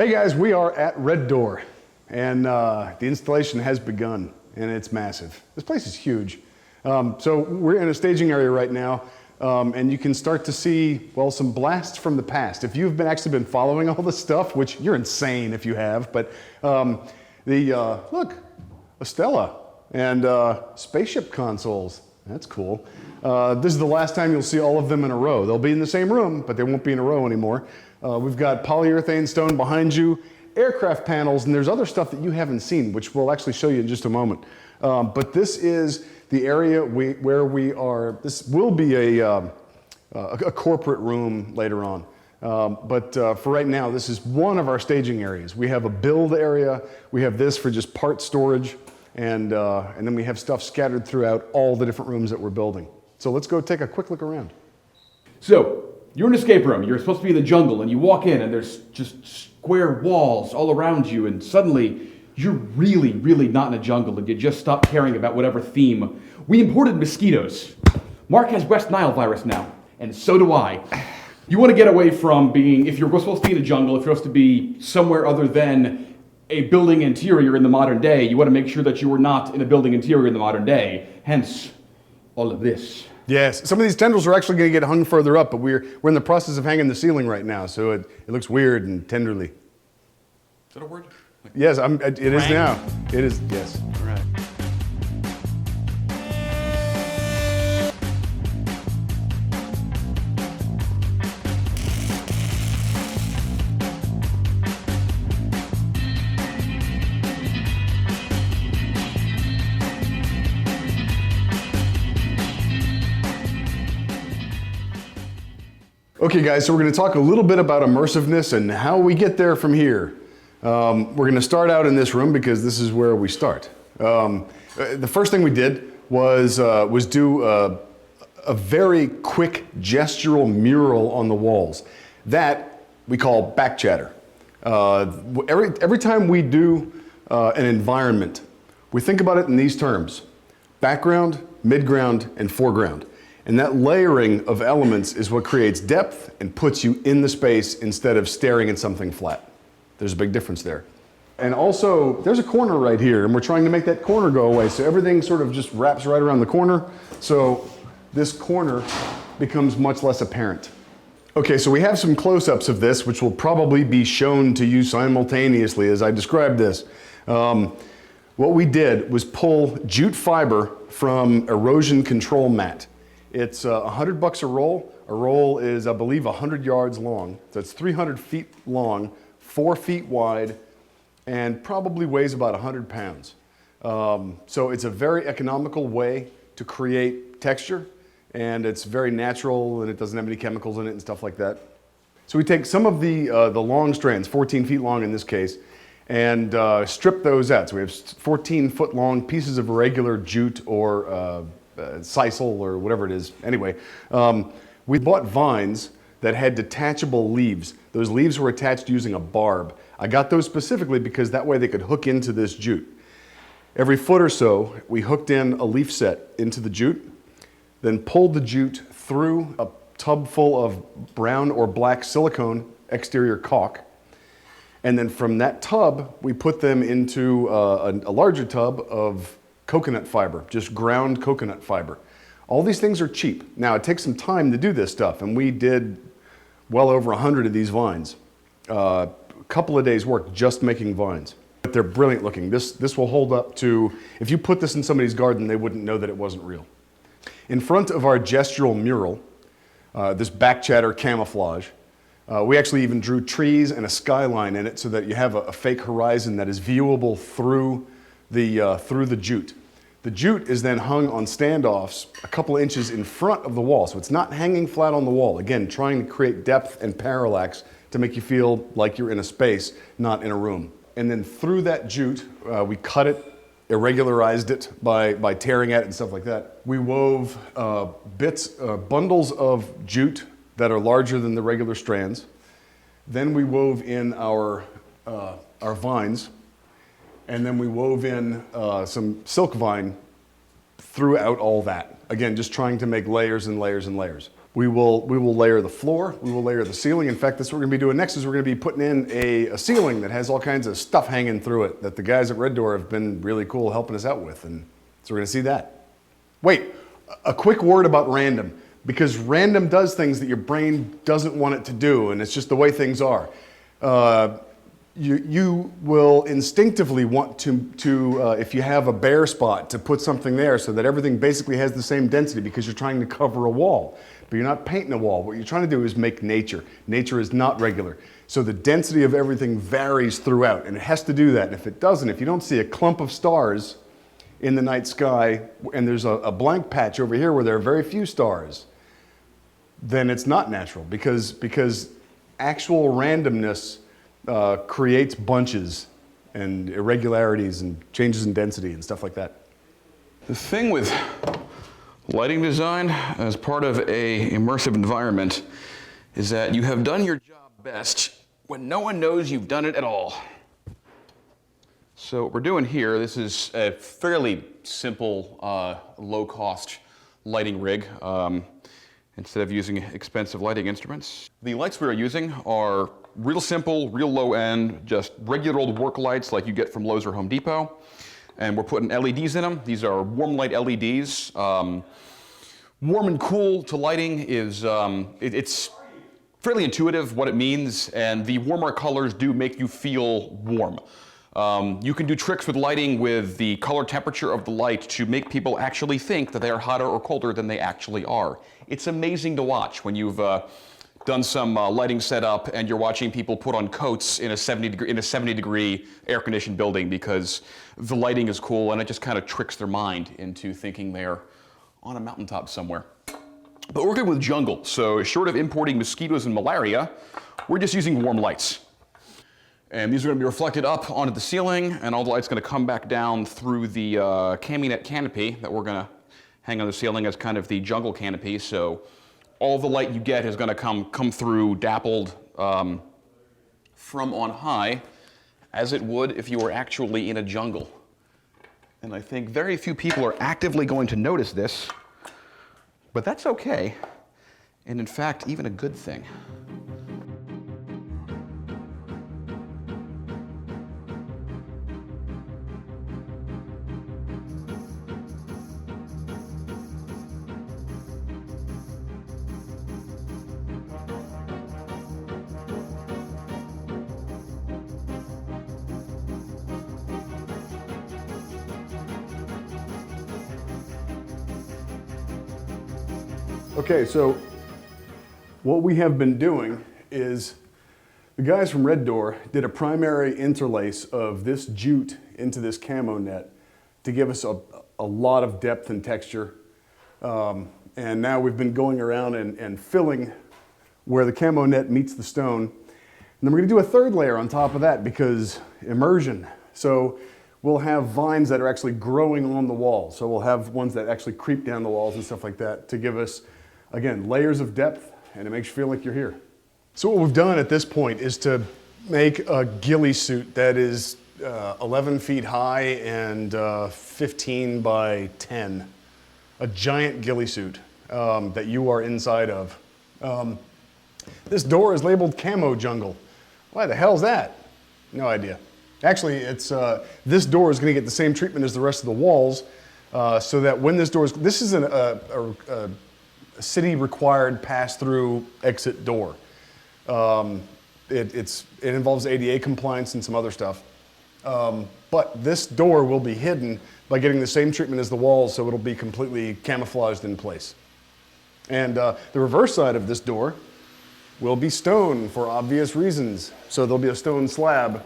Hey guys, we are at Red Door, and the installation has begun, and it's massive. This place is huge. So we're in a staging area right now, and you can start to see, well, some blasts from the past. If you've actually been following all this stuff, which you're insane if you have, but look, a Stella and spaceship consoles. That's cool. This is the last time you'll see all of them in a row. They'll be in the same room, but they won't be in a row anymore. We've got polyurethane stone behind you, aircraft panels, and there's other stuff that you haven't seen, which we'll actually show you in just a moment. But this is the area where we are. This will be a corporate room later on. But for right now, this is one of our staging areas. We have a build area. We have this for just part storage. And then we have stuff scattered throughout all the different rooms that we're building. So let's go take a quick look around. So, you're in an escape room. You're supposed to be in the jungle, and you walk in, and there's just square walls all around you, and suddenly you're really, really not in a jungle, and you just stop caring about whatever theme. We imported mosquitoes. Mark has West Nile virus now, and so do I. You want to get away from being, if you're supposed to be in a jungle, if you're supposed to be somewhere other than a building interior in the modern day, you want to make sure that you are not in a building interior in the modern day. Hence, all of this. Yes, some of these tendrils are actually going to get hung further up, but we're in the process of hanging the ceiling right now, so it looks weird and tenderly. Is that a word? Yes, it is now. It is, yes. All right. Okay guys, so we're going to talk a little bit about immersiveness and how we get there from here. We're going to start out in this room because this is where we start. The first thing we did was do a very quick gestural mural on the walls. That we call back chatter. Every time we do an environment, we think about it in these terms: background, midground, and foreground. And that layering of elements is what creates depth and puts you in the space instead of staring at something flat. There's a big difference there. And also, there's a corner right here, and we're trying to make that corner go away, so everything sort of just wraps right around the corner, so this corner becomes much less apparent. Okay, so we have some close-ups of this, which will probably be shown to you simultaneously as I describe this. What we did was pull jute fiber from erosion control mat. It's $100 a roll. A roll is, I believe, 100 yards long. So it's 300 feet long, 4 feet wide, and probably weighs about 100 pounds. So it's a very economical way to create texture, and it's very natural, and it doesn't have any chemicals in it and stuff like that. So we take some of the long strands, 14 feet long in this case, and strip those out. So we have 14-foot long pieces of irregular jute or sisal or whatever it is. Anyway, we bought vines that had detachable leaves. Those leaves were attached using a barb. I got those specifically because that way they could hook into this jute. Every foot or so, we hooked in a leaf set into the jute, then pulled the jute through a tub full of brown or black silicone exterior caulk. And then from that tub, we put them into a larger tub of coconut fiber, just ground coconut fiber. All these things are cheap. Now, it takes some time to do this stuff, and we did well over 100 of these vines. A couple of days work just making vines. But they're brilliant looking. This will hold up to, if you put this in somebody's garden, they wouldn't know that it wasn't real. In front of our gestural mural, this back chatter camouflage, we actually even drew trees and a skyline in it so that you have a fake horizon that is viewable through the jute. The jute is then hung on standoffs a couple inches in front of the wall, so it's not hanging flat on the wall. Again, trying to create depth and parallax to make you feel like you're in a space, not in a room. And then through that jute, we cut it, irregularized it by tearing at it and stuff like that. We wove bundles of jute that are larger than the regular strands. Then we wove in our vines. And then we wove in some silk vine throughout all that. Again, just trying to make layers and layers and layers. We will layer the floor, we will layer the ceiling. In fact, that's what we're gonna be doing next is we're gonna be putting in a ceiling that has all kinds of stuff hanging through it that the guys at Red Door have been really cool helping us out with. And so we're gonna see that. Wait, a quick word about random, because random does things that your brain doesn't want it to do, and it's just the way things are. You will instinctively want to if you have a bare spot, to put something there so that everything basically has the same density because you're trying to cover a wall. But you're not painting a wall. What you're trying to do is make nature. Nature is not regular. So the density of everything varies throughout, and it has to do that. And if it doesn't, if you don't see a clump of stars in the night sky, and there's a blank patch over here where there are very few stars, then it's not natural because actual randomness creates bunches and irregularities and changes in density and stuff like that. The thing with lighting design as part of a immersive environment is that you have done your job best when no one knows you've done it at all. So what we're doing here, this is a fairly simple, low-cost lighting rig instead of using expensive lighting instruments. The lights we are using are real simple, real low-end, just regular old work lights like you get from Lowe's or Home Depot. And we're putting LEDs in them. These are warm light LEDs. Warm and cool to lighting is, it's fairly intuitive what it means, and the warmer colors do make you feel warm. You can do tricks with lighting with the color temperature of the light to make people actually think that they are hotter or colder than they actually are. It's amazing to watch when you've done some lighting setup and you're watching people put on coats in a 70 degree air conditioned building because the lighting is cool, and it just kind of tricks their mind into thinking they're on a mountaintop somewhere. But we're good with jungle, so short of importing mosquitoes and malaria, we're just using warm lights. And these are going to be reflected up onto the ceiling, and all the light's going to come back down through the caminet canopy that we're going to hang on the ceiling as kind of the jungle canopy. So all the light you get is going to come through dappled from on high, as it would if you were actually in a jungle. And I think very few people are actively going to notice this, but that's okay, and in fact, even a good thing. Okay, so what we have been doing is the guys from Red Door did a primary interlace of this jute into this camo net to give us a lot of depth and texture. And now we've been going around and filling where the camo net meets the stone. And then we're gonna do a third layer on top of that because immersion. So we'll have vines that are actually growing on the wall. So we'll have ones that actually creep down the walls and stuff like that to give us, again, layers of depth, and it makes you feel like you're here. So what we've done at this point is to make a ghillie suit that is 11 feet high and 15 by 10. A giant ghillie suit that you are inside of. This door is labeled Camo Jungle. Why the hell's that? No idea. Actually, it's this door is going to get the same treatment as the rest of the walls, so that when this door is, this is a city required pass-through exit door. It involves ADA compliance and some other stuff. But this door will be hidden by getting the same treatment as the walls, so it'll be completely camouflaged in place. And the reverse side of this door will be stone for obvious reasons. So there'll be a stone slab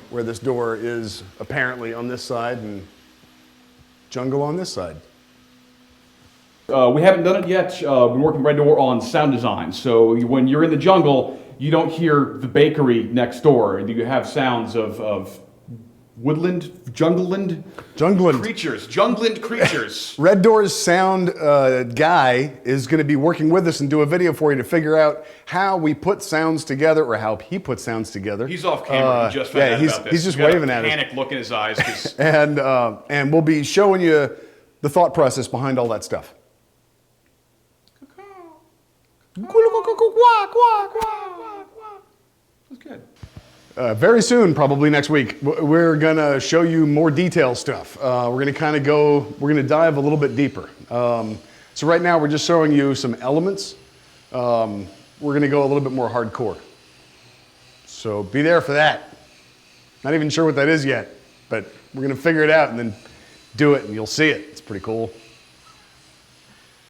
where this door is apparently on this side and jungle on this side. We haven't done it yet. We're working with Red Door on sound design. So when you're in the jungle, you don't hear the bakery next door. You have sounds of woodland, jungleland creatures. Jungleland creatures. Red Door's sound guy is going to be working with us and do a video for you to figure out how we put sounds together, or how he puts sounds together. He's off camera. He just found out about this. He's just waving at us. Panic look in his eyes. And we'll be showing you the thought process behind all that stuff. That's good. Very soon, probably next week, we're gonna show you more detail stuff. We're gonna dive a little bit deeper. So right now we're just showing you some elements. We're gonna go a little bit more hardcore. So be there for that. Not even sure what that is yet, but we're gonna figure it out and then do it and you'll see it. It's pretty cool.